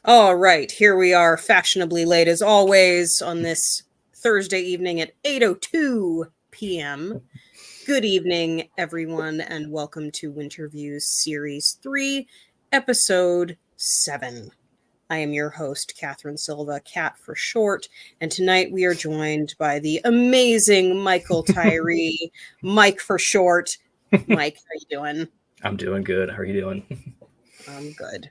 All right, here we are, fashionably late as always on this Thursday evening at 8:02 p.m. Good evening, everyone, and welcome to Winterviews Series 3, Episode 7. I am your host, Catherine Silva, Cat for short, and tonight we are joined by the amazing Michael Tyree, Mike for short. Mike, how you doing? I'm doing good. How are you doing? I'm good.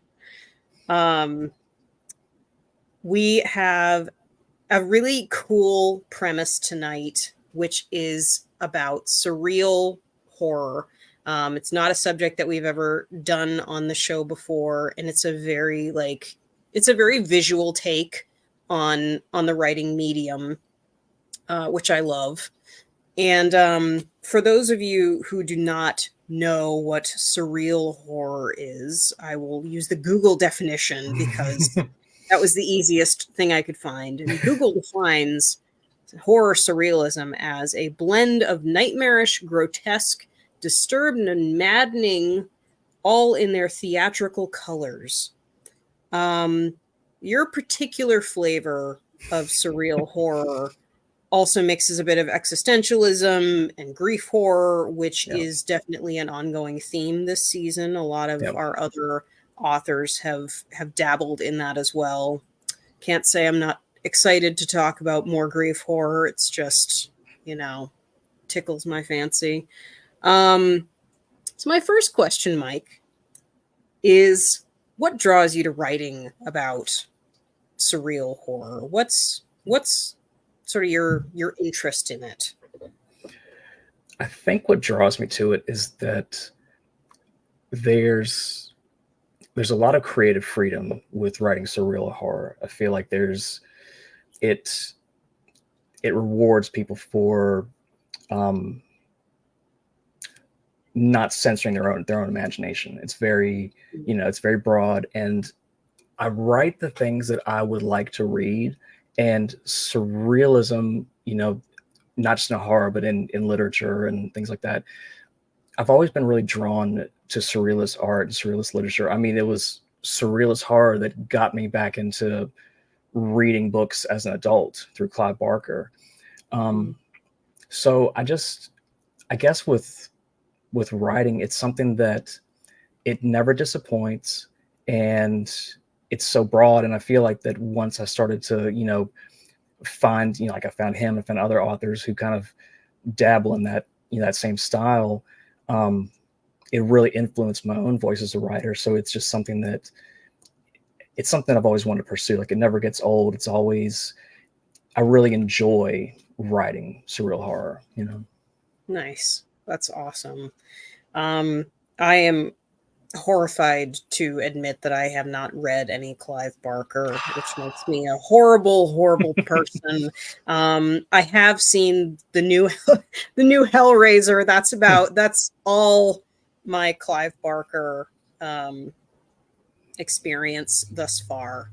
We have a really cool premise tonight, which is about surreal horror. It's not a subject that we've ever done on the show before, and it's a very visual take on the writing medium, which I love. And for those of you who do not know what surreal horror is, I will use the Google definition because that was the easiest thing I could find. And Google defines horror surrealism as a blend of nightmarish, grotesque, disturbed, and maddening, all in their theatrical colors. Your particular flavor of surreal horror also mixes a bit of existentialism and grief horror, which is definitely an ongoing theme this season. A lot of our other authors have dabbled in that as well. Can't say I'm not excited to talk about more grief horror. It's just, tickles my fancy. So my first question, Mike, is what draws you to writing about surreal horror? What's sort of your interest in it? I think what draws me to it is that there's a lot of creative freedom with writing surreal horror. I feel like it rewards people for not censoring their own imagination. It's very, it's very broad, and I write the things that I would like to read. And surrealism, not just in horror, but in literature and things like that, I've always been really drawn to surrealist art and surrealist literature. I mean, it was surrealist horror that got me back into reading books as an adult through Clive Barker. So I guess with writing, it's something that it never disappoints, and it's so broad. And I feel like that once I started to, find, like I found him, I found other authors who kind of dabble in that, that same style. It really influenced my own voice as a writer. So it's just something I've always wanted to pursue. Like, it never gets old. I really enjoy writing surreal horror, Nice. That's awesome. I am horrified to admit that I have not read any Clive Barker, which makes me a horrible person. I have seen the new Hellraiser. That's all my Clive Barker experience thus far.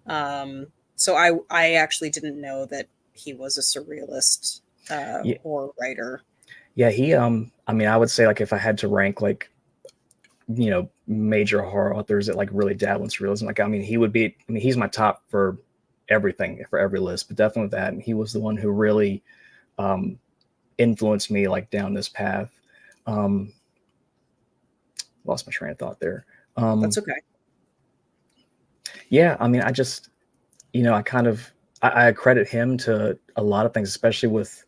So I actually didn't know that he was a surrealist horror writer. Yeah, I mean, I would say, like, if I had to rank, like, major horror authors that like really dabble in surrealism, like, I mean, he's my top for everything, for every list, but definitely that. And he was the one who really influenced me, like, down this path. Lost my train of thought there. That's okay. Yeah, I mean, I just, I credit him to a lot of things, especially with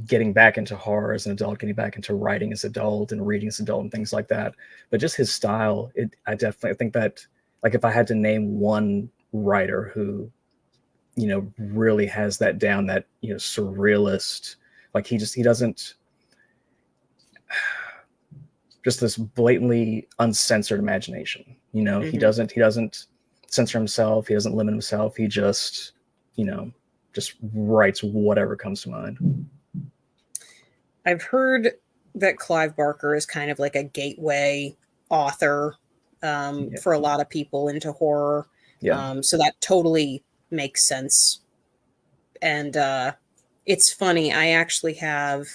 getting back into horror as an adult, getting back into writing as an adult and reading as an adult and things like that. But just his style, I definitely think that, like, if I had to name one writer who, really has that down, that, surrealist, like, he doesn't, just this blatantly uncensored imagination, he doesn't censor himself. He doesn't limit himself. He just, just writes whatever comes to mind. I've heard that Clive Barker is kind of like a gateway author for a lot of people into horror. So that totally makes sense. And it's funny. I actually have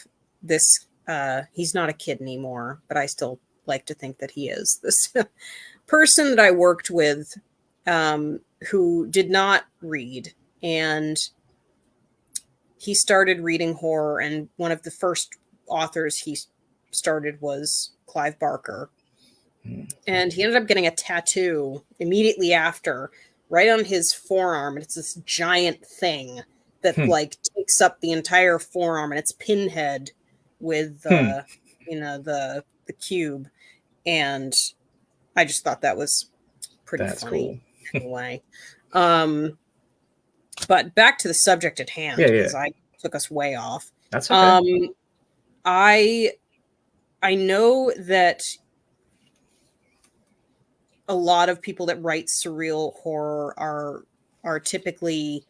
this, he's not a kid anymore, but I still like to think that he is. This person that I worked with who did not read, and he started reading horror, and one of the first authors he started was Clive Barker. And he ended up getting a tattoo immediately after, right on his forearm. And it's this giant thing that like takes up the entire forearm, and it's Pinhead with the cube. And I just thought that was pretty funny. Cool. Anyway. But back to the subject at hand, because I took us way off. That's okay. I know that a lot of people that write surreal horror are typically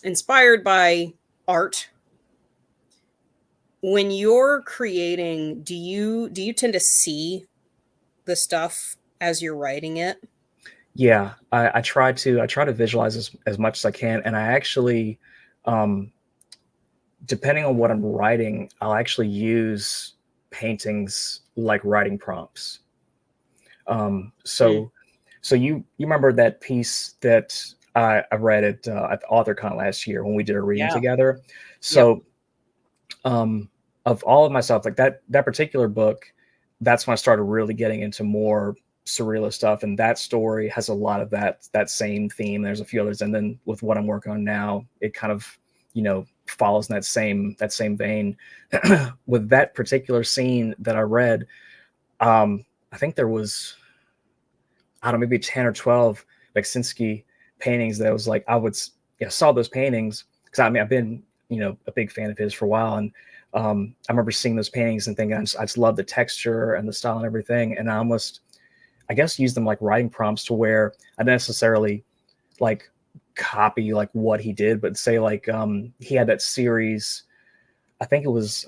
inspired by art. When you're creating, do you tend to see the stuff as you're writing it? Yeah, I try to visualize as much as I can, and I actually, depending on what I'm writing, I'll actually use paintings like writing prompts. So you remember that piece that I read at the AuthorCon last year when we did a reading together? So, of all of my stuff, like that particular book, that's when I started really getting into more surrealist stuff, and that story has a lot of that same theme. There's a few others, and then with what I'm working on now, it kind of follows in that same vein. With that particular scene that I read, I think there was, I don't know, maybe 10 or 12 Beksinski paintings that I was like, saw those paintings because I've been a big fan of his for a while, and I remember seeing those paintings and thinking I just love the texture and the style and everything, and I almost, I guess, use them like writing prompts to where I didn't necessarily like copy like what he did, but say like he had that series, I think it was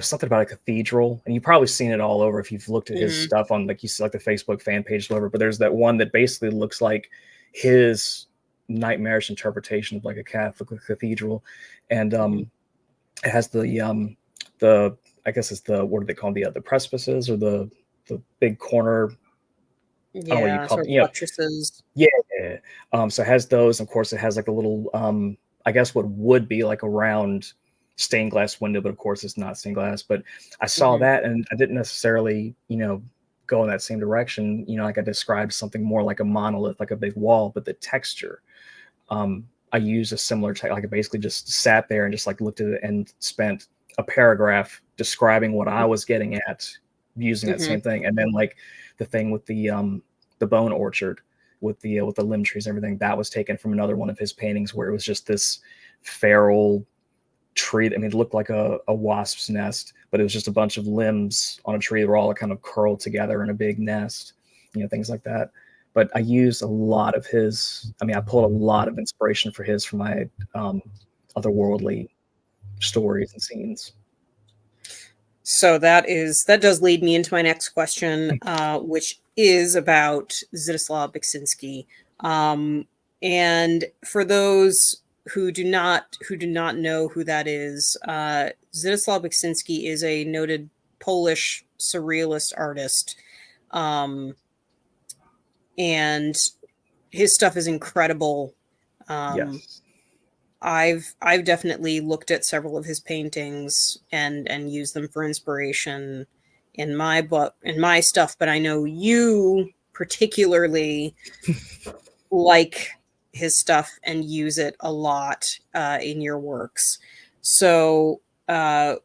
something about a cathedral, and you've probably seen it all over if you've looked at his stuff on, like, you see like the Facebook fan page or whatever, but there's that one that basically looks like his nightmarish interpretation of like a Catholic cathedral, and it has the I guess it's the, what do they call them, the precipices or the big corner, I don't know what you call them, buttresses. So it has those, and of course it has like a little I guess what would be like a round stained glass window, but of course it's not stained glass. But I saw that, and I didn't necessarily go in that same direction, like I described something more like a monolith, like a big wall, but the texture, I used a similar like I basically just sat there and just like looked at it and spent a paragraph describing what I was getting at using that same thing. And then like the thing with the bone orchard with the limb trees and everything, that was taken from another one of his paintings where it was just this feral tree. I mean, it looked like a wasp's nest, but it was just a bunch of limbs on a tree that were all kind of curled together in a big nest, things like that. But I used a lot of his, I pulled a lot of inspiration for my otherworldly stories and scenes. So that does lead me into my next question, which is about Zdzislaw Beksinski. And for those who do not know who that is, Zdzislaw Beksinski is a noted Polish surrealist artist, and his stuff is incredible. Yes. I've definitely looked at several of his paintings and used them for inspiration in my book, in my stuff, but I know you particularly like his stuff and use it a lot in your works. So my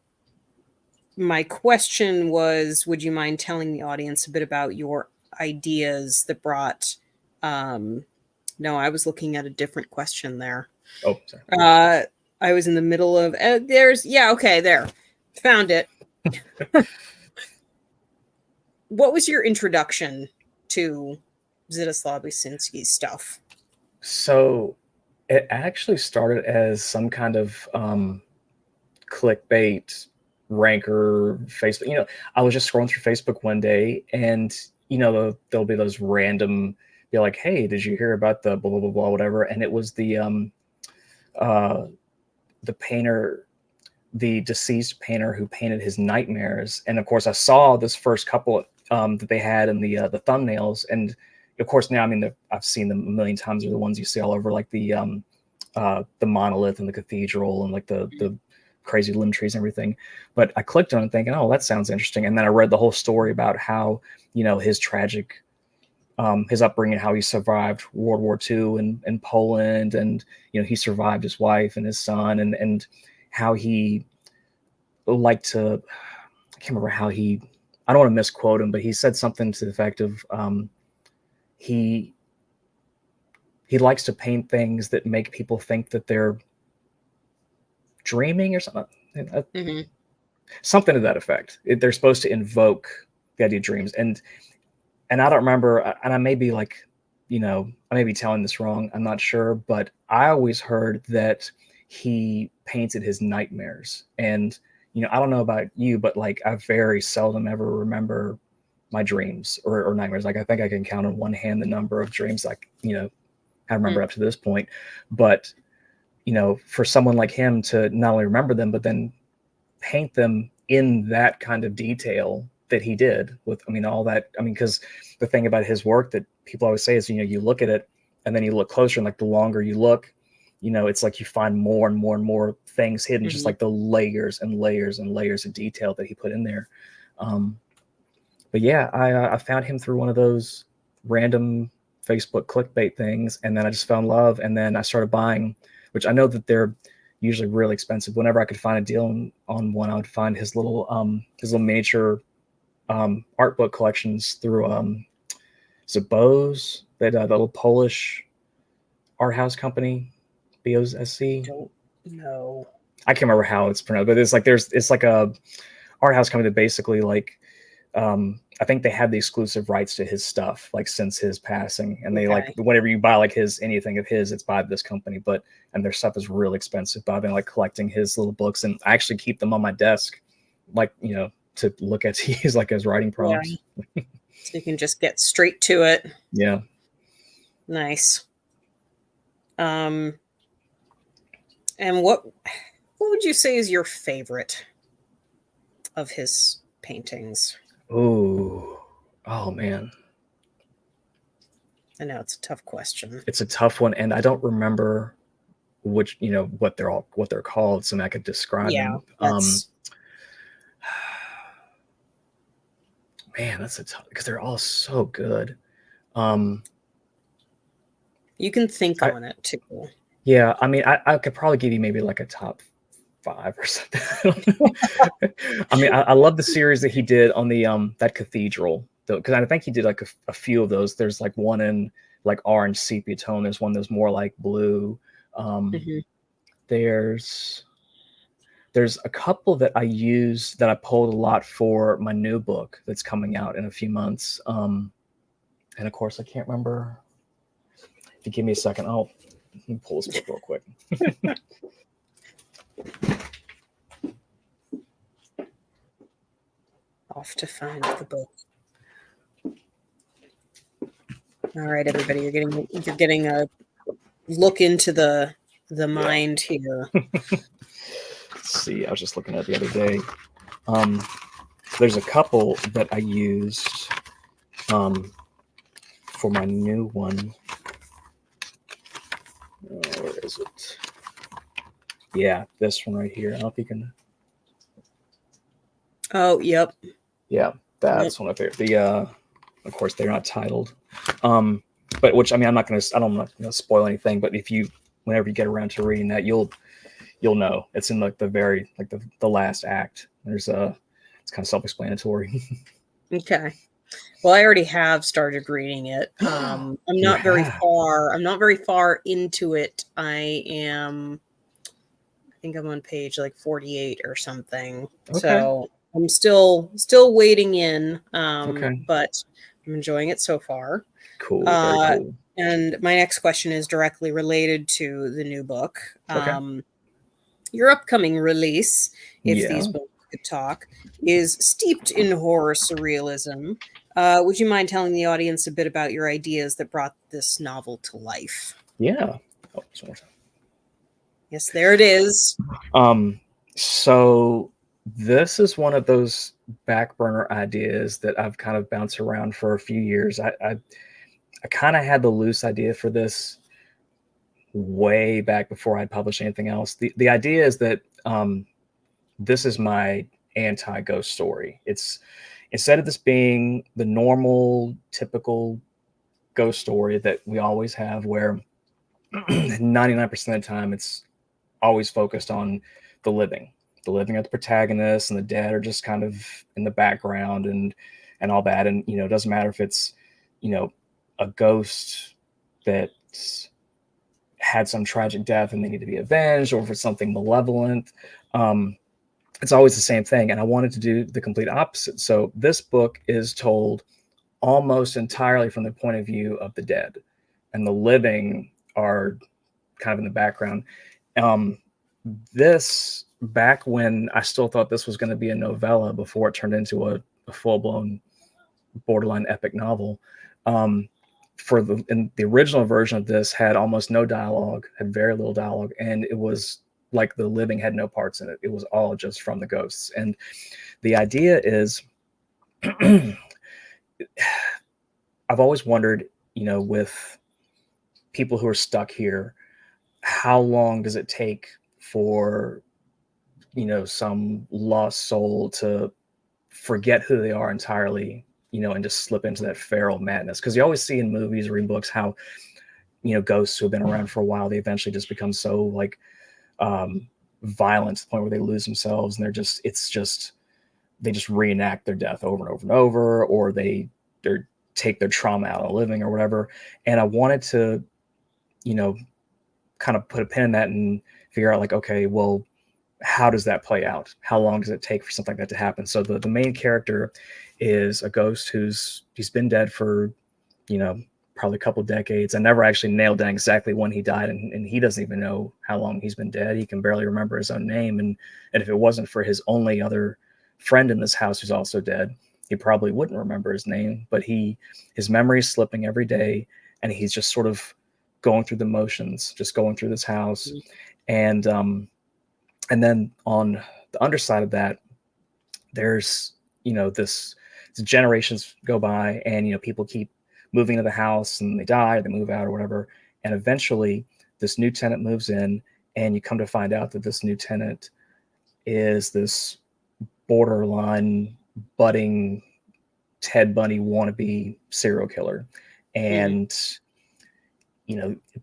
question was, would you mind telling the audience a bit about your ideas that brought no, I was looking at a different question there. Oh, sorry. I was in the middle of there. Found it. What was your introduction to Zdzislaw Beksinski's stuff? So it actually started as some kind of clickbait ranker Facebook. I was just scrolling through Facebook one day, and there'll be those random, be like, hey, did you hear about the blah blah blah blah whatever? And it was the painter, the deceased painter who painted his nightmares. And of course I saw this first couple that they had in the thumbnails, and of course, now, I mean, I've seen them a million times. They're the ones you see all over, like the monolith and the cathedral and like the crazy limb trees and everything. But I clicked on it thinking, oh, that sounds interesting. And then I read the whole story about how, his tragic, his upbringing, how he survived World War II in Poland, and he survived his wife and his son, and how he liked to, I can't remember how he, I don't want to misquote him, but he said something to the effect of he likes to paint things that make people think that they're dreaming or something. Mm-hmm. Something to that effect. They're supposed to invoke the idea of dreams. And I don't remember, and I may be like, I may be telling this wrong, I'm not sure, but I always heard that he painted his nightmares. And, I don't know about you, but like I very seldom ever remember my dreams or nightmares. Like I think I can count on one hand the number of dreams like, I remember up to this point. But, for someone like him to not only remember them, but then paint them in that kind of detail that he did with, all that, because the thing about his work that people always say is, you look at it and then you look closer, and like the longer you look, it's like you find more and more and more things hidden, just like the layers and layers and layers of detail that he put in there. But yeah, I found him through one of those random Facebook clickbait things, and then I just fell in love, and then I started buying, which I know that they're usually really expensive. Whenever I could find a deal on one, I would find his little miniature art book collections through is it Bose, that little Polish art house company, BOSC. Don't know. I can't remember how it's pronounced, but it's like a art house company that basically like I think they have the exclusive rights to his stuff like since his passing, and they like whenever you buy like anything of his, it's by this company, and their stuff is really expensive. But I've been like collecting his little books, and I actually keep them on my desk, like to look at, to use like as writing prompts. Yeah. So you can just get straight to it. Yeah. Nice. And what would you say is your favorite of his paintings? Oh man. I know it's a tough question. It's a tough one, and I don't remember which, what they're called, so I could describe them. Man, that's a tough, because they're all so good. You can think on it too. Yeah, I could probably give you maybe like a top 5 or something. I love the series that he did on the that cathedral, because I think he did like a few of those. There's like one in like orange sepia tone. There's one that's more like blue. There's a couple that I use that I pulled a lot for my new book that's coming out in a few months. And of course, I can't remember. If you give me a second, let me pull this book real quick. Off to find the book. All right, everybody, you're getting a look into the mind here. Let's see, I was just looking at it the other day. There's a couple that I used for my new one. Where is it? Yeah, this one right here. I don't know if you can. Oh, yep. Yeah, that's one of my favorite. Of course, they're not titled. But which I'm not gonna spoil anything. But whenever you get around to reading that, you'll know it's in like the very like the last act. It's kind of self-explanatory. Okay. Well, I already have started reading it. I'm not very far into it. I think I'm on page like 48 or something. Okay. So I'm still waiting in. But I'm enjoying it so far. Cool. Very cool. And my next question is directly related to the new book. Okay. Your upcoming release, if these books could talk, is steeped in horror surrealism. Would you mind telling the audience a bit about your ideas that brought this novel to life? Yeah. Yes, there it is. So this is one of those back burner ideas that I've kind of bounced around for a few years. I I kind of had the loose idea for this way back before I'd published anything else. The idea is that this is my anti-ghost story. It's instead of this being the normal, typical ghost story that we always have, where 99% of the time it's always focused on the living. The living of the protagonist, and the dead are just kind of in the background and all that. And it doesn't matter if it's a ghost that had some tragic death and they need to be avenged, or if it's something malevolent. It's always the same thing. And I wanted to do the complete opposite. So this book is told almost entirely from the point of view of the dead, and the living are kind of in the background. This, back when I still thought this was going to be a novella before it turned into a full-blown borderline epic novel, in the original version of this had almost no dialogue, had very little dialogue, and it was like the living had no parts in it. It was all just from the ghosts. And the idea is, I've always wondered, with people who are stuck here, how long does it take for, some lost soul to forget who they are entirely, and just slip into that feral madness? Because you always see in movies or in books how, ghosts who have been around for a while, they eventually just become so like violent to the point where they lose themselves, and they just reenact their death over and over and over, or they take their trauma out of living or whatever. And I wanted to, kind of put a pin in that and figure out, like, okay, well, how does that play out? How long does it take for something like that to happen? So the main character is a ghost he's been dead for, probably a couple of decades. I never actually nailed down exactly when he died, and he doesn't even know how long he's been dead. He can barely remember his own name. And if it wasn't for his only other friend in this house who's also dead, he probably wouldn't remember his name. But his memory is slipping every day, and he's just sort of going through the motions, just going through this house. And then on the underside of that, there's, this generations go by, and, people keep moving to the house, and they die, or they move out or whatever. And eventually this new tenant moves in, and you come to find out that this new tenant is this borderline budding Ted Bundy wannabe serial killer. And,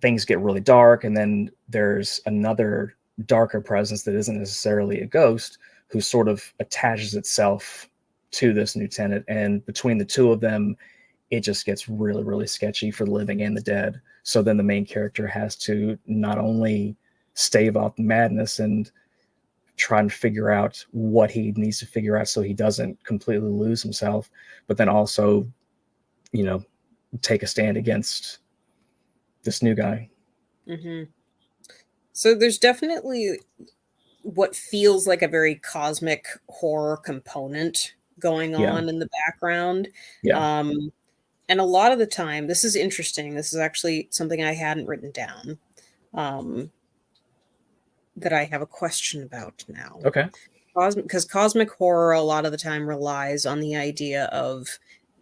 things get really dark. And then there's another darker presence that isn't necessarily a ghost, who sort of attaches itself to this new tenant. And between the two of them, it just gets really, really sketchy for the living and the dead. So then the main character has to not only stave off the madness and try and figure out what he needs to figure out so he doesn't completely lose himself, but then also, take a stand against this new guy. Mm-hmm. So there's definitely what feels like a very cosmic horror component going on in the background. And a lot of the time, this is interesting. This is actually something I hadn't written down, that I have a question about now. Okay. Because cosmic horror a lot of the time relies on the idea of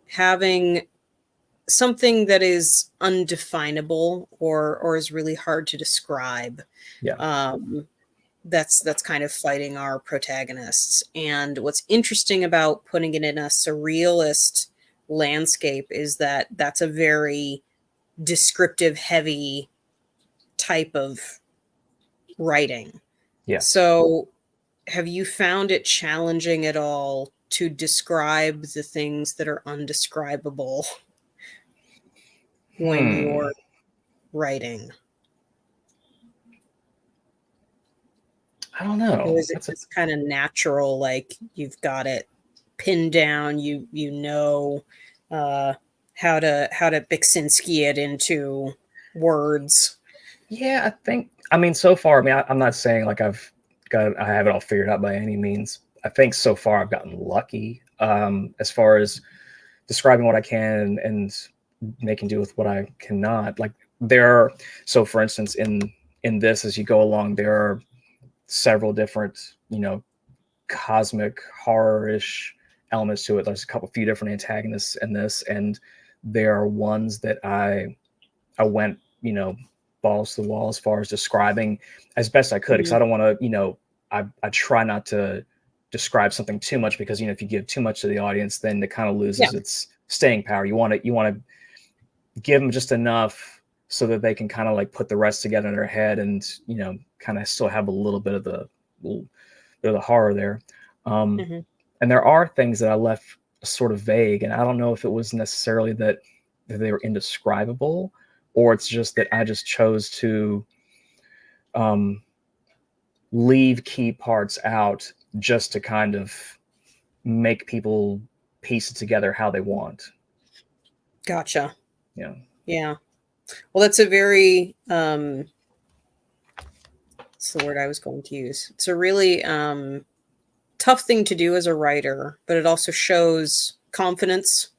having something that is undefinable or is really hard to describe. That's kind of fighting our protagonists. And what's interesting about putting it in a surrealist landscape is that that's a very descriptive heavy type of writing. So have you found it challenging at all to describe the things that are undescribable when you're writing? I don't know. Or is it just kind of natural, like you've got it pinned down, how to Bixinski it into words? Yeah, I mean, so far, I'm not saying like I have it all figured out by any means. I think so far I've gotten lucky, as far as describing what I can and making do with what I cannot. Like so for instance, in this, as you go along, there are several different, cosmic horror-ish elements to it. There's few different antagonists in this, and there are ones that I went, balls to the wall as far as describing as best I could, because I don't want to, I try not to describe something too much, because if you give too much to the audience, then it kind of loses its staying power. You want to give them just enough so that they can kind of like put the rest together in their head, and kind of still have a little bit of the horror there. And there are things that I left sort of vague, and I don't know if it was necessarily that they were indescribable, or it's just that I just chose to leave key parts out just to kind of make people piece it together how they want. Gotcha. Yeah. Yeah. Well, that's a very, what's the word I was going to use? It's a really tough thing to do as a writer, but it also shows confidence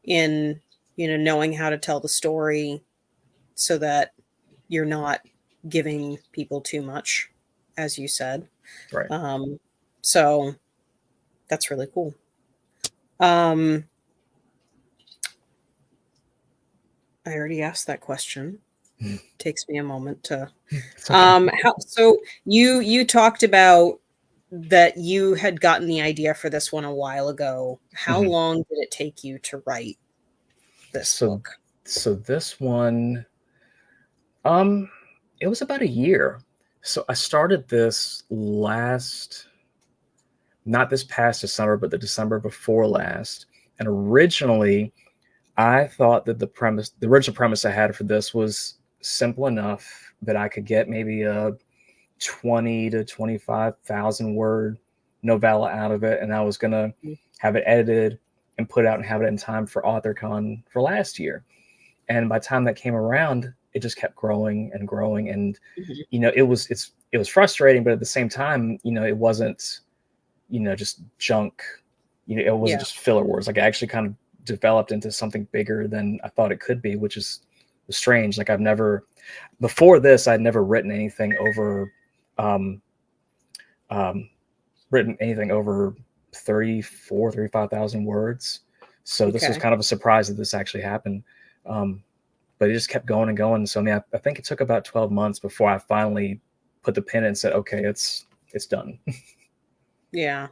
in, knowing how to tell the story so that you're not giving people too much, as you said. Right. So that's really cool. I already asked that question. Takes me a moment to so you talked about that you had gotten the idea for this one a while ago. How long did it take you to write this book? So this one, it was about a year. So I started this not this past December, but the December before last. And originally I thought that the original premise I had for this was simple enough that I could get maybe a 20 to 25,000 word novella out of it. And I was going to have it edited and put out and have it in time for AuthorCon for last year. And by the time that came around, it just kept growing and growing. And, it was frustrating, but at the same time, it wasn't, just junk, it wasn't just filler words. Like, I actually kind of developed into something bigger than I thought it could be, which is strange. Like, before this, I'd never written anything over, 35,000 words. So this was kind of a surprise that this actually happened. But it just kept going and going. So, I think it took about 12 months before I finally put the pin in and said, okay, it's done. Yeah.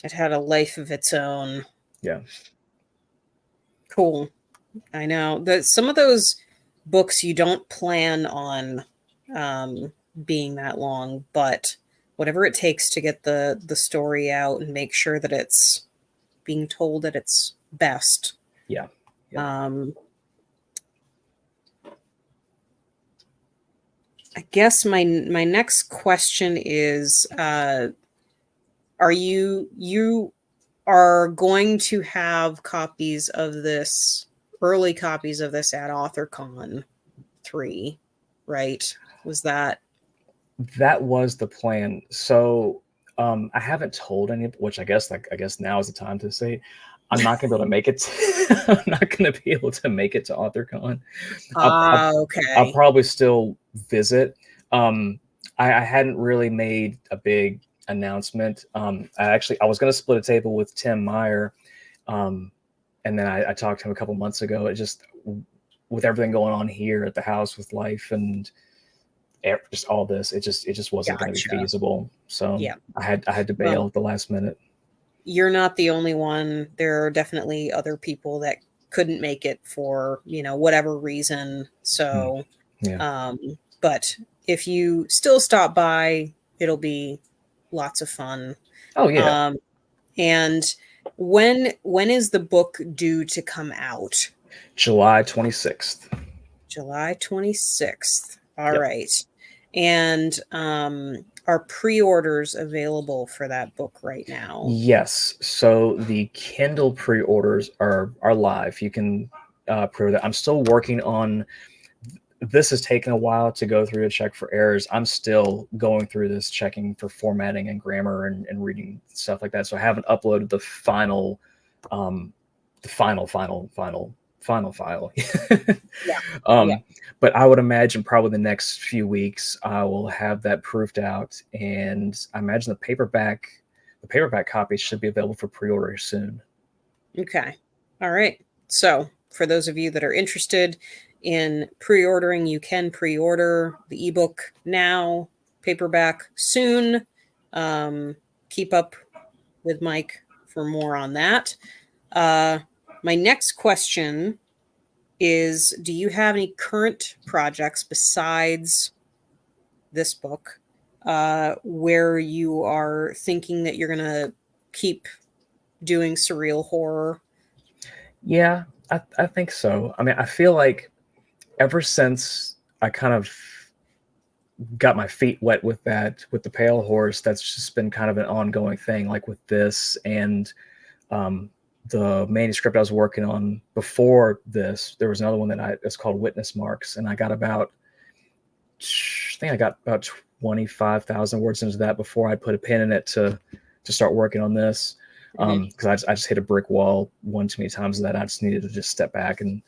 It had a life of its own. Yeah. Cool. I know that some of those books you don't plan on being that long, but whatever it takes to get the story out and make sure that it's being told at its best. Yeah. I guess my next question is, are you are going to have early copies of this at AuthorCon 3, right? That was the plan. So I haven't told any, which I guess now is the time to say I'm not gonna be able to make it. I'm not gonna be able to make it to AuthorCon. Okay. I'll probably still visit. I hadn't really made a big announcement. I was going to split a table with Tim Meyer, and then I talked to him a couple months ago. It just, with everything going on here at the house with life and just all this, it just wasn't going to be feasible. So I had to bail at the last minute. You're not the only one. There are definitely other people that couldn't make it for whatever reason. So but if you still stop by, it'll be lots of fun. Oh yeah. And when is the book due to come out? July 26th. July 26th. All right. And are pre-orders available for that book right now? Yes. So the Kindle pre-orders are live. You can pre-order that. I'm still working on. This has taken a while to go through to check for errors. I'm still going through this, checking for formatting and grammar and reading stuff like that. So I haven't uploaded the final file. But I would imagine probably the next few weeks I will have that proofed out, and I imagine the paperback copy should be available for pre-order soon. Okay. All right. So for those of you that are interested in pre-ordering, you can pre-order the ebook now, paperback soon. Keep up with Mike for more on that. My next question is, do you have any current projects besides this book where you are thinking that you're going to keep doing surreal horror? Yeah, I think so. I mean, I feel like ever since I kind of got my feet wet with the Pale Horse, that's just been kind of an ongoing thing, like with this and um, the manuscript I was working on before this. There was another one it's called Witness Marks, and I think I got about 25,000 words into that before I put a pin in it to start working on this. Because I just hit a brick wall one too many times that I just needed to just step back and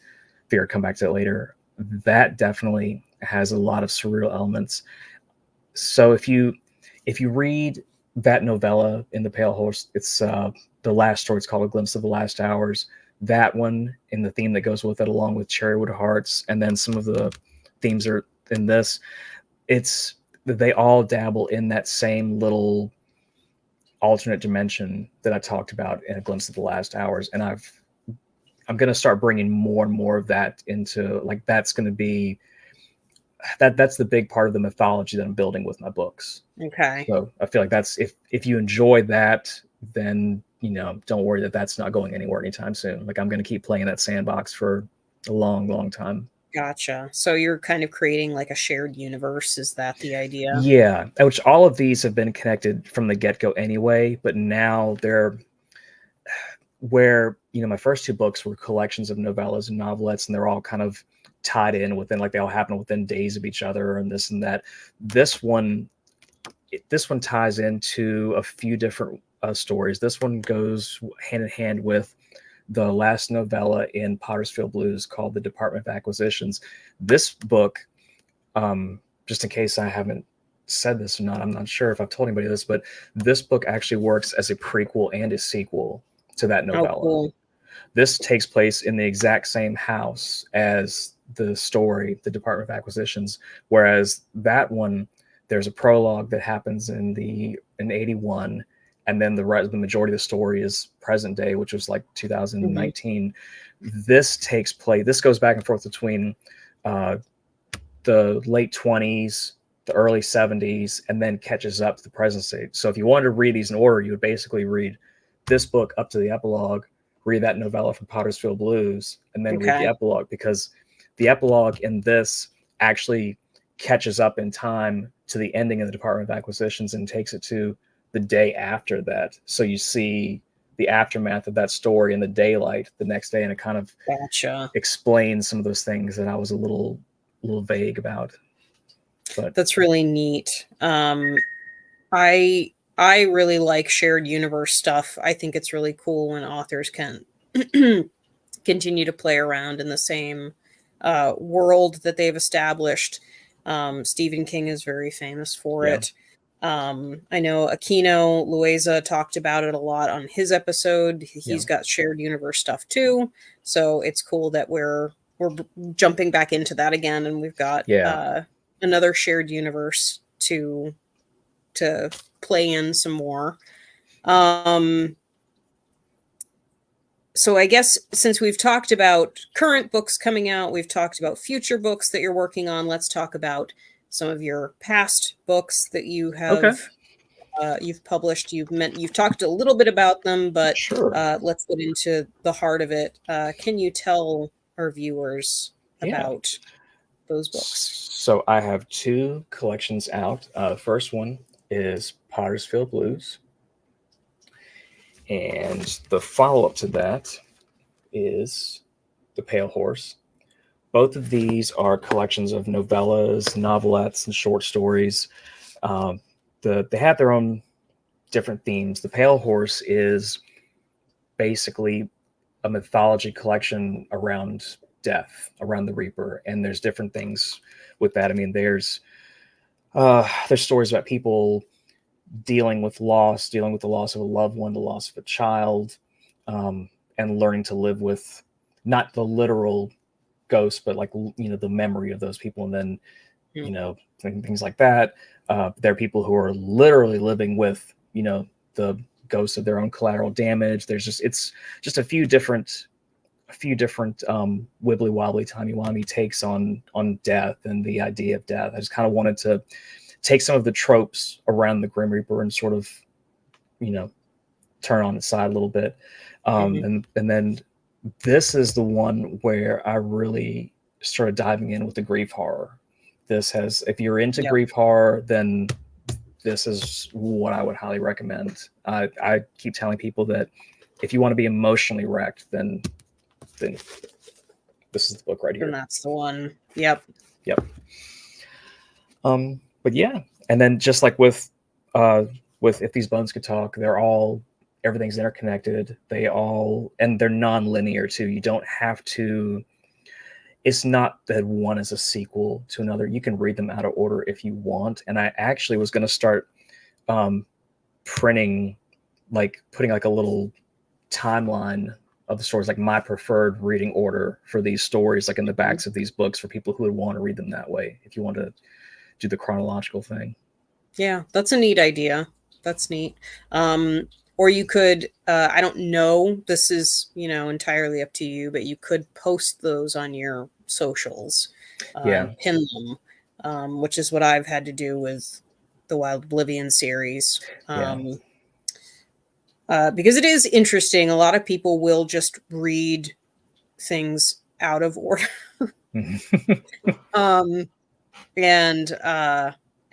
figure come back to it later. That definitely has a lot of surreal elements. So if you read that novella in the Pale Horse, it's the last story. It's called A Glimpse of the Last Hours. That one and the theme that goes with it, along with Cherrywood Hearts, and then some of the themes are in this. They all dabble in that same little alternate dimension that I talked about in A Glimpse of the Last Hours, and I'm going to start bringing more and more of that into, like, that's going to be that's the big part of the mythology that I'm building with my books. Okay. So I feel like that's if you enjoy that, then don't worry that's not going anywhere anytime soon. Like, I'm going to keep playing that sandbox for a long, long time. Gotcha. So you're kind of creating like a shared universe. Is that the idea? Yeah, which all of these have been connected from the get-go anyway, but now they're where my first two books were collections of novellas and novelettes, and they're all kind of tied in within, like, they all happen within days of each other and this and that. This one ties into a few different stories. This one goes hand in hand with the last novella in Pottersfield Blues called The Department of Acquisitions. This book, just in case I haven't said this or not, I'm not sure if I've told anybody this, but this book actually works as a prequel and a sequel to that novella. Oh, cool. This takes place in the exact same house as the story, The Department of Acquisitions, whereas that one, there's a prologue that happens in 81, and then the majority of the story is present day, which was like 2019. This goes back and forth between the late 20s, the early 70s, and then catches up to the present state. So if you wanted to read these in order, you would basically read this book up to the epilogue, read that novella from Pottersfield Blues, and then read the epilogue, because the epilogue in this actually catches up in time to the ending of The Department of Acquisitions and takes it to the day after that. So you see the aftermath of that story in the daylight the next day, and it kind of explains some of those things that I was a little vague about. But that's really neat. I really like shared universe stuff. I think it's really cool when authors can continue to play around in the same world that they've established. Stephen King is very famous for it. I know Aquino Lueza talked about it a lot on his episode. He's got shared universe stuff too. So it's cool that we're jumping back into that again, and we've got another shared universe to play in some more. So I guess since we've talked about current books coming out, we've talked about future books that you're working on, let's talk about some of your past books that you have you've published. You've talked a little bit about them, but let's get into the heart of it. Can you tell our viewers about those books? So I have two collections out. The first one is Pottersfield Blues, and the follow-up to that is The Pale Horse. Both of these are collections of novellas, novelettes, and short stories. They have their own different themes. The Pale Horse is basically a mythology collection around death, around the Reaper, and there's different things with that. I mean, there's stories about people dealing with the loss of a loved one, the loss of a child, and learning to live with not the literal ghost, but like, you know, the memory of those people, and then, you know, things like that. There are people who are literally living with, you know, the ghosts of their own collateral damage. There's just, it's just a few different wibbly wobbly timey wimey takes on death and the idea of death. I just kind of wanted to take some of the tropes around the Grim Reaper and sort of, you know, turn on its side a little bit. And then this is the one where I really started diving in with the grief horror. This has, if you're into grief horror, then this is what I would highly recommend. I keep telling people that if you want to be emotionally wrecked, then this is the book right here. And that's the one. Yep. But yeah, and then just like with If These Bones Could Talk, everything's interconnected. And they're non-linear too. You don't have to. It's not that one is a sequel to another. You can read them out of order if you want. And I actually was going to start putting like a little timeline of the stories, like my preferred reading order for these stories, like in the backs of these books, for people who would want to read them that way, if you want to do the chronological thing. Yeah, that's a neat idea. That's neat. Or you could, I don't know, this is, you know, entirely up to you, but you could post those on your socials, pin them, which is what I've had to do with the Wild Oblivion series. Because it is interesting. A lot of people will just read things out of order.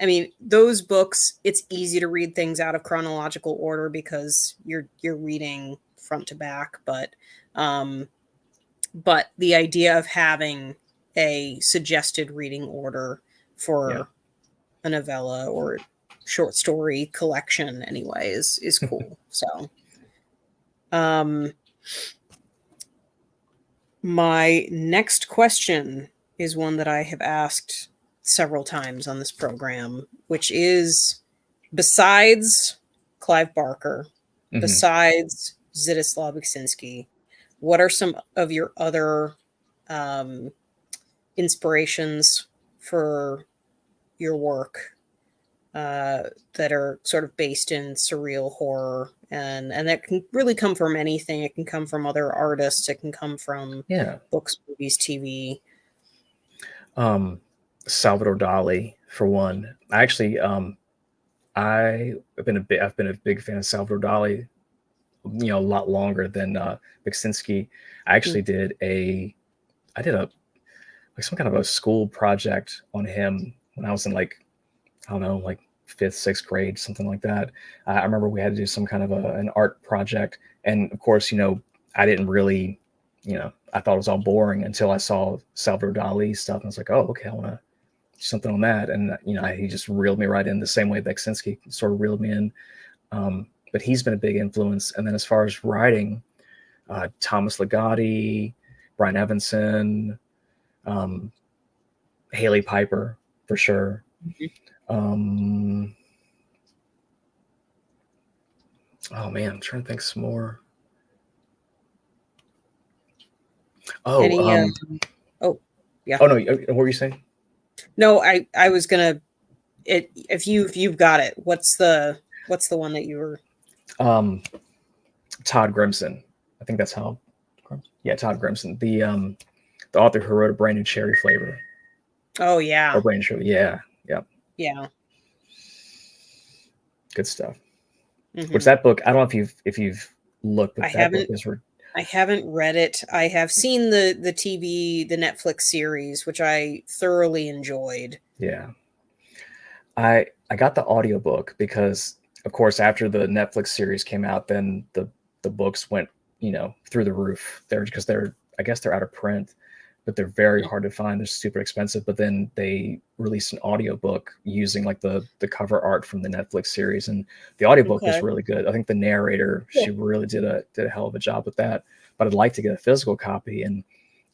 I mean, those books, it's easy to read things out of chronological order because you're reading front to back, but the idea of having a suggested reading order for a novella or short story collection anyway is cool. So my next question is one that I have asked several times on this program, which is, besides Clive Barker, besides Zdzisław Beksinski, what are some of your other inspirations for your work that are sort of based in surreal horror? And that can really come from anything. It can come from other artists. It can come from books, movies, TV. Salvador Dali, for one. I actually, I've been a big fan of Salvador Dali, you know, a lot longer than Beksinski. I actually did some kind of a school project on him when I was in, like, I don't know, like 5th, 6th grade, something like that. I remember we had to do some kind of an art project, and of course, you know, I didn't really, you know, I thought it was all boring until I saw Salvador Dali stuff, and I was like, oh, okay, I want to do something on that. And you know, he just reeled me right in, the same way Beksinski sort of reeled me in. But he's been a big influence. And then as far as writing, Thomas Ligotti, Brian Evanson, Haley Piper, for sure. Oh man, I'm trying to think some more. Oh, yeah. Oh no, what were you saying? No, I was gonna. If you've got it, what's the one that you were? Todd Grimson. I think that's how. Yeah, Todd Grimson, the author who wrote A Brand New Cherry Flavor. Oh yeah. Or Brand New, yeah. Yeah. Good stuff. Which, that book, I don't know if you've looked, but I haven't read it. I have seen the TV, the Netflix series, which I thoroughly enjoyed. Yeah. I got the audiobook because, of course, after the Netflix series came out, then the books went, you know, through the roof there, because I guess they're out of print, but they're very hard to find. They're super expensive. But then they released an audiobook using like the cover art from the Netflix series, and the audiobook was really good. I think the narrator, she really did a hell of a job with that. But I'd like to get a physical copy, and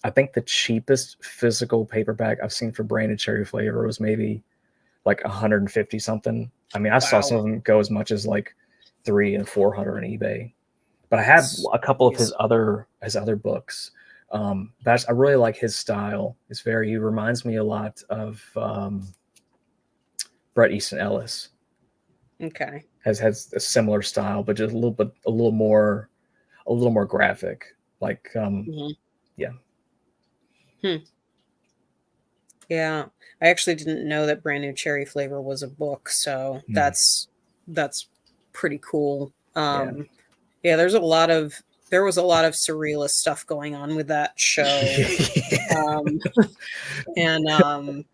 I think the cheapest physical paperback I've seen for Brand New Cherry Flavor was maybe like 150 something. I mean, I saw some of them go as much as like $300 and $400 on eBay. But I have a couple of his other books. I really like his style. He reminds me a lot of Bret Easton Ellis. Okay. Has a similar style, but just a little more graphic. Like yeah. Yeah, I actually didn't know that Brand New Cherry Flavor was a book, so that's pretty cool. Yeah. Yeah, there was a lot of surrealist stuff going on with that show. And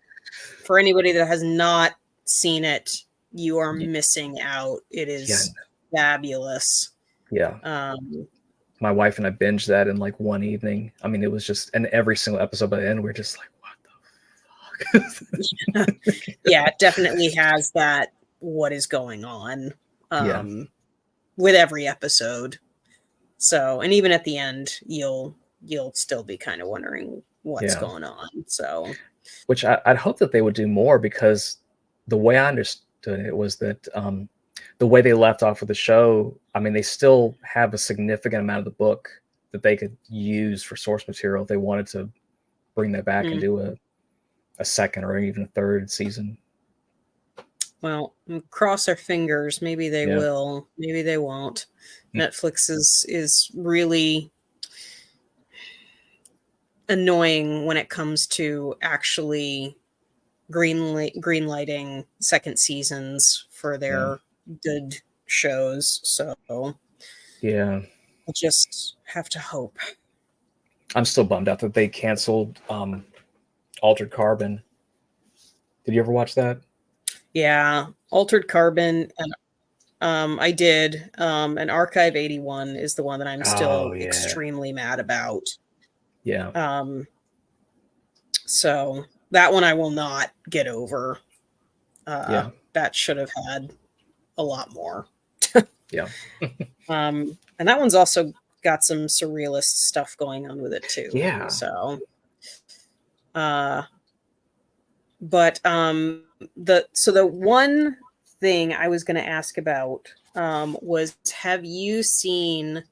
for anybody that has not seen it, you are missing out. It is fabulous. Yeah. My wife and I binged that in like one evening. I mean, it was just, and every single episode by the end, we're just like, what the fuck? Yeah, it definitely has that what is going on with every episode. So, and even at the end, you'll still be kind of wondering what's going on. So, which I'd hope that they would do more, because the way I understood it was that the way they left off with the show, I mean, they still have a significant amount of the book that they could use for source material if they wanted to bring that back and do a second or even a third season. Well, cross our fingers. Maybe they will. Maybe they won't. Netflix is really annoying when it comes to actually greenlighting second seasons for their good shows. So we'll just have to hope. I'm still bummed out that they canceled Altered Carbon. Did you ever watch that? Yeah, Altered Carbon, and I did. And Archive 81 is the one that I'm still extremely mad about. Yeah. So that one I will not get over. That should have had a lot more. Yeah. And that one's also got some surrealist stuff going on with it too. Yeah. So, but the one thing I was going to ask about was, have you seen,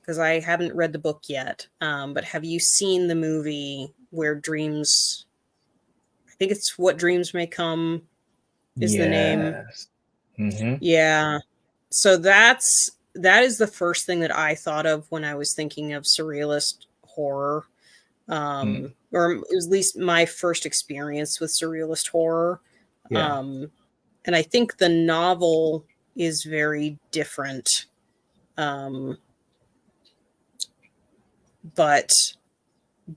because I haven't read the book yet, but have you seen the movie Where Dreams, I think it's What Dreams May Come is the name. Yeah. So that is the first thing that I thought of when I was thinking of surrealist horror. Or it was at least my first experience with surrealist horror. And I think the novel is very different. But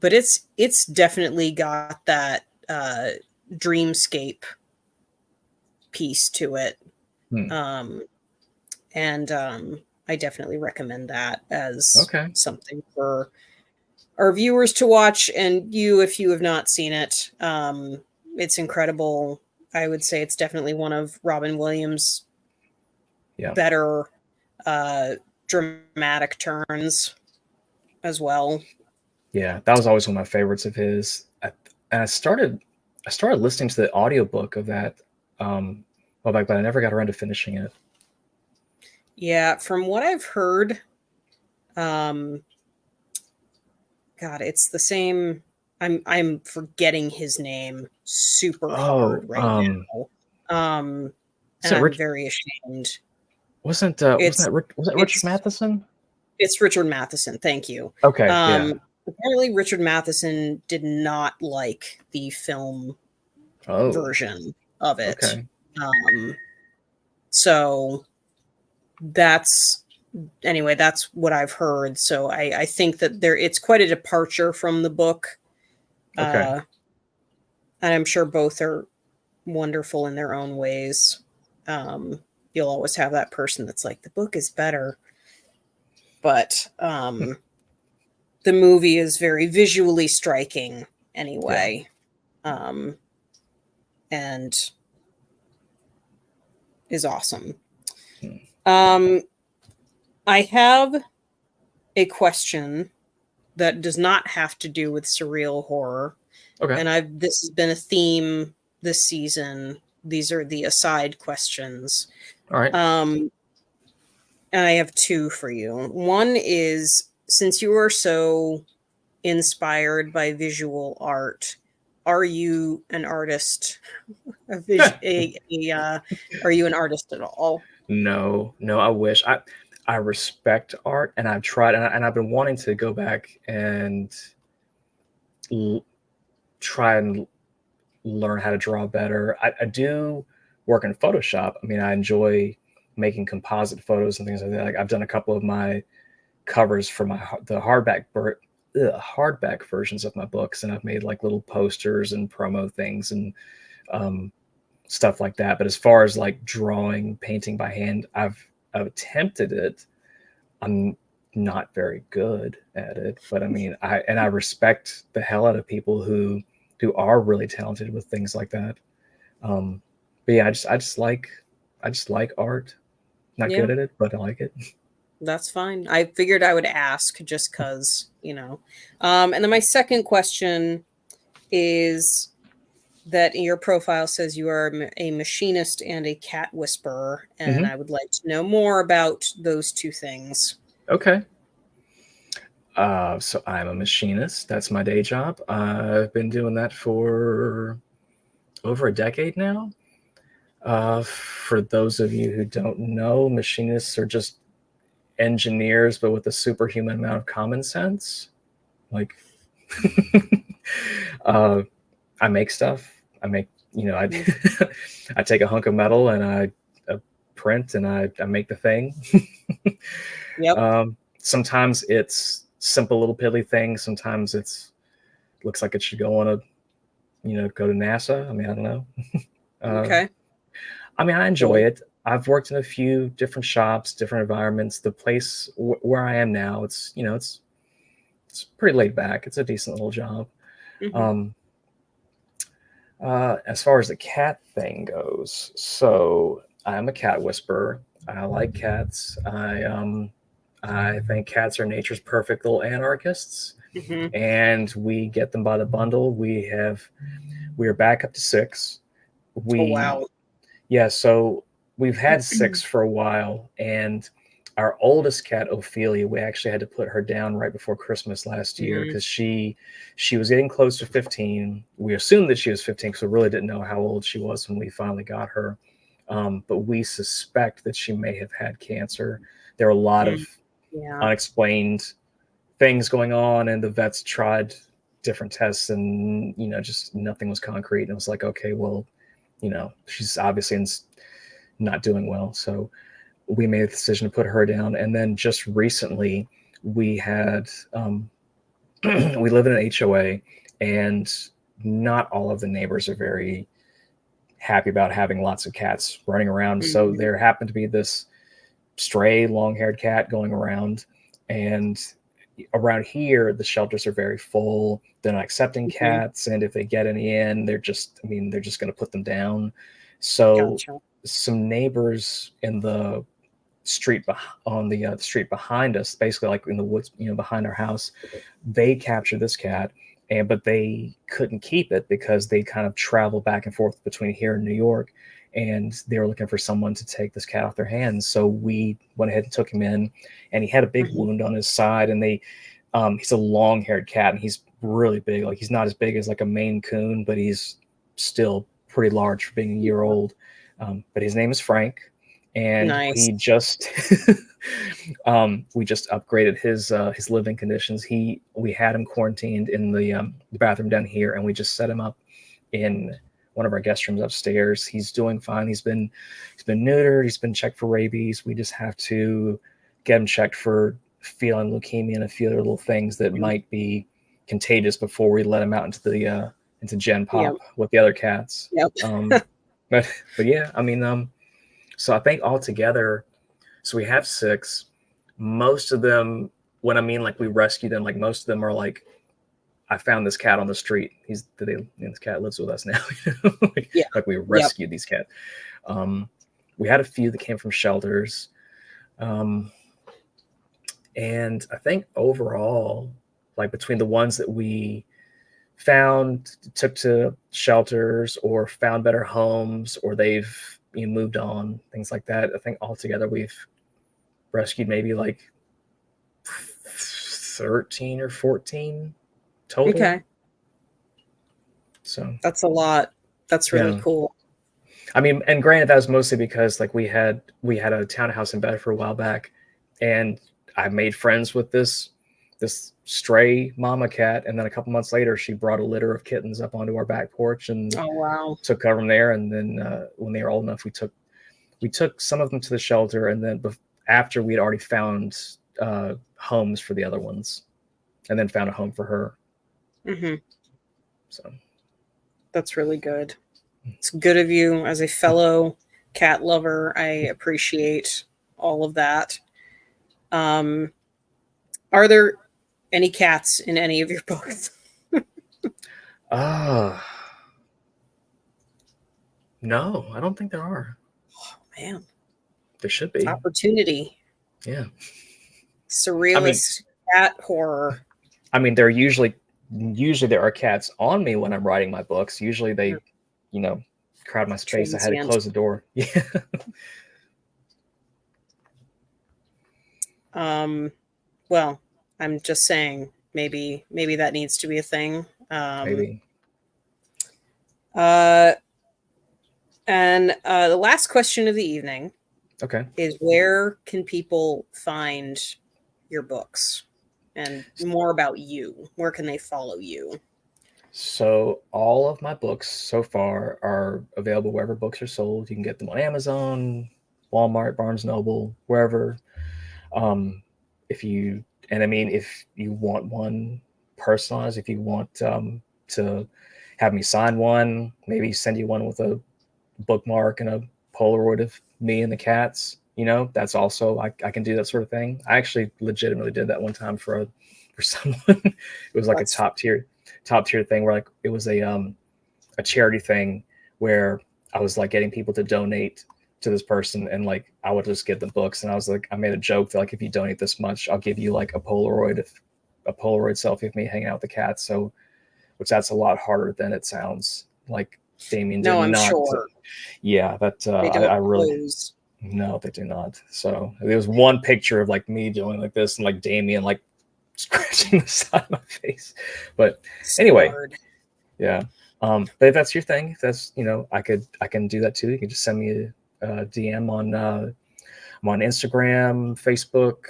it's definitely got that dreamscape piece to it. And I definitely recommend that as something for our viewers to watch. And you, if you have not seen it, it's incredible. I would say it's definitely one of Robin Williams' better dramatic turns as well. Yeah, that was always one of my favorites of his. And I started listening to the audiobook of that back, but I never got around to finishing it. Yeah, from what I've heard, God, it's the same. I'm forgetting his name super hard right now. And I'm very ashamed. Was it Richard Matheson? It's Richard Matheson. Thank you. Okay. Apparently, Richard Matheson did not like the film version of it. Okay. So that's what I've heard. So I think that it's quite a departure from the book. And I'm sure both are wonderful in their own ways. You'll always have that person that's like, the book is better. But the movie is very visually striking anyway. And is awesome. I have a question that does not have to do with surreal horror. And this has been a theme this season. These are the aside questions. All right. And I have two for you. One is, since you are so inspired by visual art, are you an artist? Are you an artist at all? No, no, I wish. I respect art, and I've tried, and I've been wanting to go back and l- try and learn how to draw better. I do work in Photoshop. I mean, I enjoy making composite photos and things like that. Like I've done a couple of my covers for the hardback versions of my books, and I've made like little posters and promo things and um, stuff like that. But as far as like drawing, painting by hand, I've attempted it. I'm not very good at it, but I mean, I respect the hell out of people who are really talented with things like that. Um, but yeah, I just like art. Not Yeah, good at it, but I like it. that's fine. I figured I would ask just because, you know. And then my second question is that your profile says you are a machinist and a cat whisperer, and Hmm. I would like to know more about those two things. Okay. So I'm a machinist. That's my day job. I've been doing that for over a decade now. For those of you who don't know, machinists are just engineers, but with a superhuman amount of common sense. Like, uh, I make stuff. I make, I Mm. I take a hunk of metal and I print and I make the thing. Yep. Sometimes it's simple little piddly things. Sometimes it's looks like it should go on a, go to NASA. I mean, I don't know. Uh, Okay. I mean, I enjoy Cool. it. I've worked in a few different shops, different environments. The place where I am now, it's pretty laid back. It's a decent little job. Hmm. Um, as far as the cat thing goes, so I'm a cat whisperer. I like cats. I think cats are nature's perfect little anarchists, Hmm. and we get them by the bundle. We are back up to six. Oh, We wow. Yeah, so we've had six for a while, and our oldest cat, Ophelia, we actually had to put her down right before Christmas last year Mm-hmm. because she was getting close to 15. We assumed that she was 15 because we really didn't know how old she was when we finally got her. But we suspect that she may have had cancer. There are a lot of Yeah. unexplained things going on, and the vets tried different tests, and just nothing was concrete. And it was like, okay, well, she's obviously not doing well. So we made the decision to put her down. And then just recently, we had we live in an HOA, and not all of the neighbors are very happy about having lots of cats running around. So Mhm. there happened to be this stray long-haired cat going around, and around here the shelters are very full. They're not accepting Mhm. cats, and if they get any in, they're just going to put them down. So Gotcha. some neighbors in the on the street behind us, basically like in the woods, behind our house, they captured this cat, and but they couldn't keep it because they kind of travel back and forth between here and New York, and they were looking for someone to take this cat off their hands. So we went ahead and took him in, and he had a big Mhm. wound on his side, and he's a long-haired cat, and he's really big. Like he's not as big as like a Maine Coon, but he's still pretty large for being a year Yeah. old. But his name is Frank, and Nice. we just upgraded his living conditions. We had him quarantined in the bathroom down here, and we just set him up in one of our guest rooms upstairs. He's doing fine. He's been neutered. He's been checked for rabies. We just have to get him checked for feline leukemia and a few other little things that Mhm. might be contagious before we let him out into Gen Yep. Pop with the other cats. Yep. Um, but yeah, I mean, so I think altogether, so we have six. Most of them, when I mean like we rescued them, like most of them are like, I found this cat on the street. This cat lives with us now. like, Yeah. like we Yep. rescued these cats. Um, we had a few that came from shelters. Um, and I think overall, like between the ones that we found, took to shelters, or found better homes, or they've moved on, things like that, I think altogether we've rescued maybe like 13 or 14 total. Okay. So that's a lot. That's really cool. I mean, and granted, that was mostly because like we had a townhouse in Bedford a while back, and I made friends with this stray mama cat, and then a couple months later, she brought a litter of kittens up onto our back porch and Oh wow. took care of them there. And then when they were old enough, we took some of them to the shelter, and then after we had already found homes for the other ones, and then found a home for her. Mm-hmm. So that's really good. It's good of you as a fellow cat lover. I appreciate all of that. Are there any cats in any of your books? No, I don't think there are. Oh man, There should be. Opportunity. Yeah. Surrealist cat horror. I mean, usually there are cats on me when I'm writing my books. Usually they, crowd my space. I had to close the door. Yeah. Well, I'm just saying maybe that needs to be a thing. Maybe. And the last question of the evening is, where can people find your books and more about you? Where can they follow you? So all of my books so far are available wherever books are sold. You can get them on Amazon, Walmart, Barnes & Noble, wherever. If you want one personalized, if you want to have me sign one, maybe send you one with a bookmark and a Polaroid of me and the cats, that's also, I can do that sort of thing. I actually legitimately did that one time for someone. It was like a top tier thing where like it was a charity thing where I was like getting people to donate to this person, and like I would just get the books, and I was like, I made a joke that like, if you donate this much, I'll give you like a Polaroid selfie of me hanging out with the cats. So, which that's a lot harder than it sounds. Like Damien did I'm not. sure. Yeah, that they don't I really pose. No, they do not. So there was one picture of like me doing like this, and like Damien like scratching the side of my face. But anyway, yeah. But if that's your thing, if that's I can do that too. You can just send me a DM on I'm on Instagram, Facebook,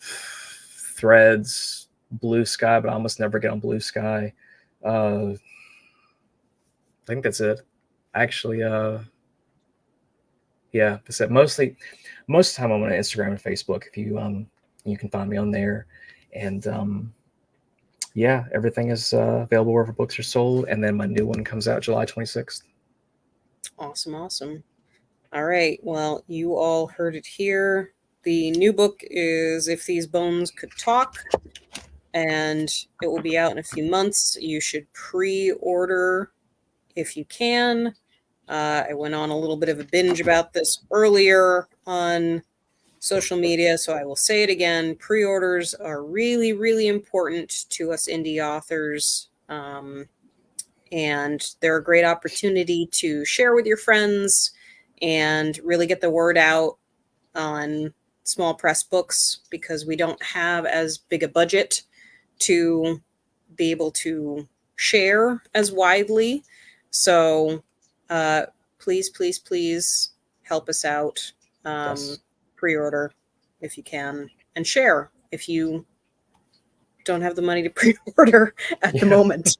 Threads, Blue Sky, but I almost never get on Blue Sky. I think that's it. Actually, yeah, that's it. Most of the time I'm on Instagram and Facebook. If you can find me on there, and yeah, everything is available wherever books are sold, and then my new one comes out July 26th. Awesome. All right, well, you all heard it here. The new book is If These Bones Could Talk, and it will be out in a few months. You should pre-order if you can. I went on a little bit of a binge about this earlier on social media, so I will say it again. Pre-orders are really, really important to us indie authors, and they're a great opportunity to share with your friends and really get the word out on small press books, because we don't have as big a budget to be able to share as widely. So please help us out. Yes. Pre-order if you can, and share if you don't have the money to pre-order at the moment.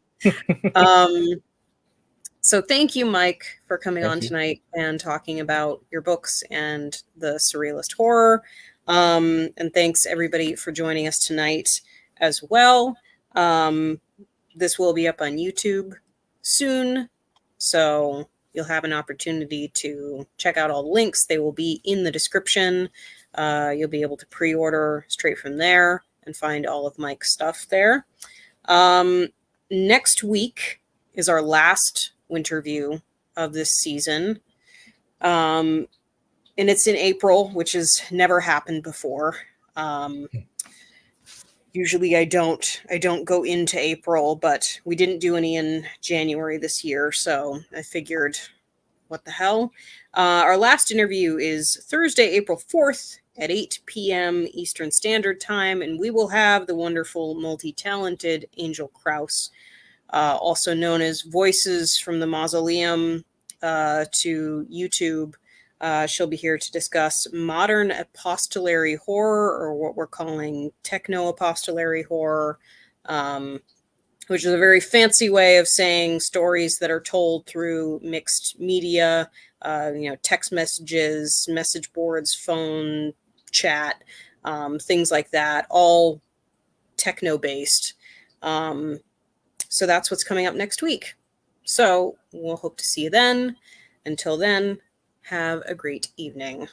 So thank you, Mike, for coming on tonight and talking about your books and the surrealist horror. And thanks everybody for joining us tonight as well. This will be up on YouTube soon, so you'll have an opportunity to check out all the links. They will be in the description. You'll be able to pre-order straight from there and find all of Mike's stuff there. Next week is our last Winterview of this season. And it's in April, which has never happened before. Usually I don't go into April, but we didn't do any in January this year, so I figured what the hell. Our last interview is Thursday, April 4th at 8 p.m. Eastern Standard Time, and we will have the wonderful, multi-talented Angel Kraus, also known as Voices from the Mausoleum to YouTube. She'll be here to discuss modern epistolary horror, or what we're calling techno-epistolary horror, which is a very fancy way of saying stories that are told through mixed media, text messages, message boards, phone chat, things like that, all techno-based. So that's what's coming up next week. So we'll hope to see you then. Until then, have a great evening.